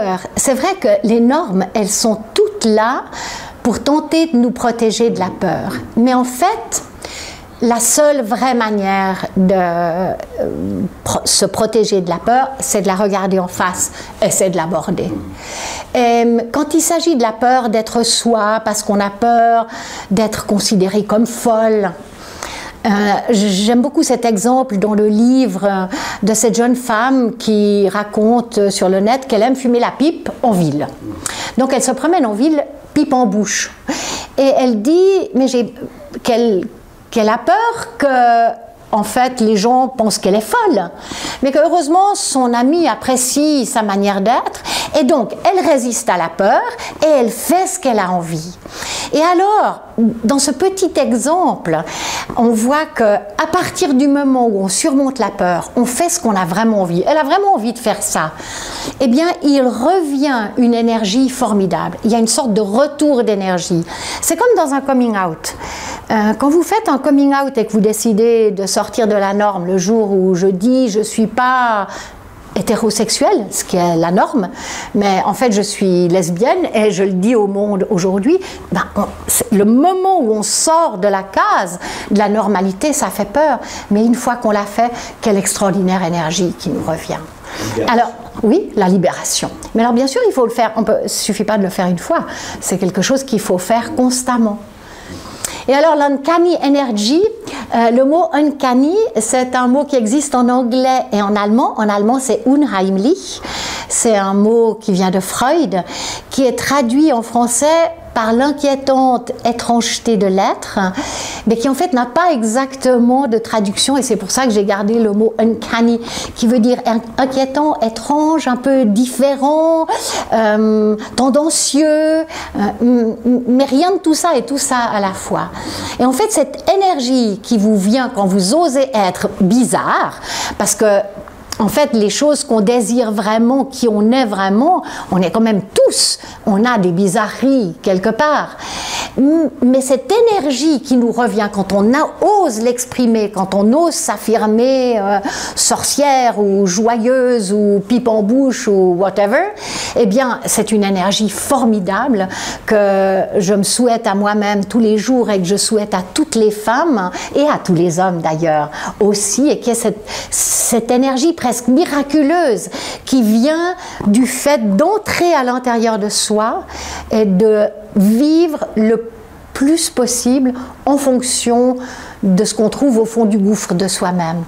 peur. C'est vrai que les normes, elles sont toutes là pour tenter de nous protéger de la peur. Mais en fait, la seule vraie manière de se protéger de la peur, c'est de la regarder en face et c'est de l'aborder. Quand il s'agit de la peur d'être soi, parce qu'on a peur d'être considéré comme folle, j'aime beaucoup cet exemple dans le livre de cette jeune femme qui raconte sur le net qu'elle aime fumer la pipe en ville. Donc elle se promène en ville, pipe en bouche. Et elle dit qu'elle a peur que, en fait, les gens pensent qu'elle est folle, mais que heureusement son amie apprécie sa manière d'être, et donc elle résiste à la peur et elle fait ce qu'elle a envie. Et alors, dans ce petit exemple, on voit que à partir du moment où on surmonte la peur, on fait ce qu'on a vraiment envie. Elle a vraiment envie de faire ça. Eh bien, il revient une énergie formidable. Il y a une sorte de retour d'énergie. C'est comme dans un coming out. Quand vous faites un coming out et que vous décidez de sortir de la norme le jour où je dis je suis pas hétérosexuelle, ce qui est la norme, mais en fait je suis lesbienne et je le dis au monde aujourd'hui, le moment où on sort de la case de la normalité, ça fait peur, mais une fois qu'on l'a fait, quelle extraordinaire énergie qui nous revient. Alors, oui, la libération. Mais alors bien sûr, il faut le faire, il ne suffit pas de le faire une fois, c'est quelque chose qu'il faut faire constamment. Et alors l'uncanny energy, le mot uncanny, c'est un mot qui existe en anglais et en allemand. En allemand, c'est unheimlich. C'est un mot qui vient de Freud, qui est traduit en français par l'inquiétante étrangeté de l'être, mais qui en fait n'a pas exactement de traduction, et c'est pour ça que j'ai gardé le mot uncanny, qui veut dire inquiétant, étrange, un peu différent, tendancieux, mais rien de tout ça et tout ça à la fois. Et en fait, cette énergie qui vous vient quand vous osez être bizarre, parce que en fait, les choses qu'on désire vraiment, qui on est vraiment, on est quand même tous, on a des bizarreries quelque part. Mais cette énergie qui nous revient quand on ose l'exprimer, quand on ose s'affirmer sorcière ou joyeuse ou pipe en bouche ou whatever, eh bien, c'est une énergie formidable que je me souhaite à moi-même tous les jours et que je souhaite à toutes les femmes et à tous les hommes d'ailleurs aussi, et qui est cette énergie presque miraculeuse qui vient du fait d'entrer à l'intérieur de soi et de vivre le plus possible en fonction de ce qu'on trouve au fond du gouffre de soi-même.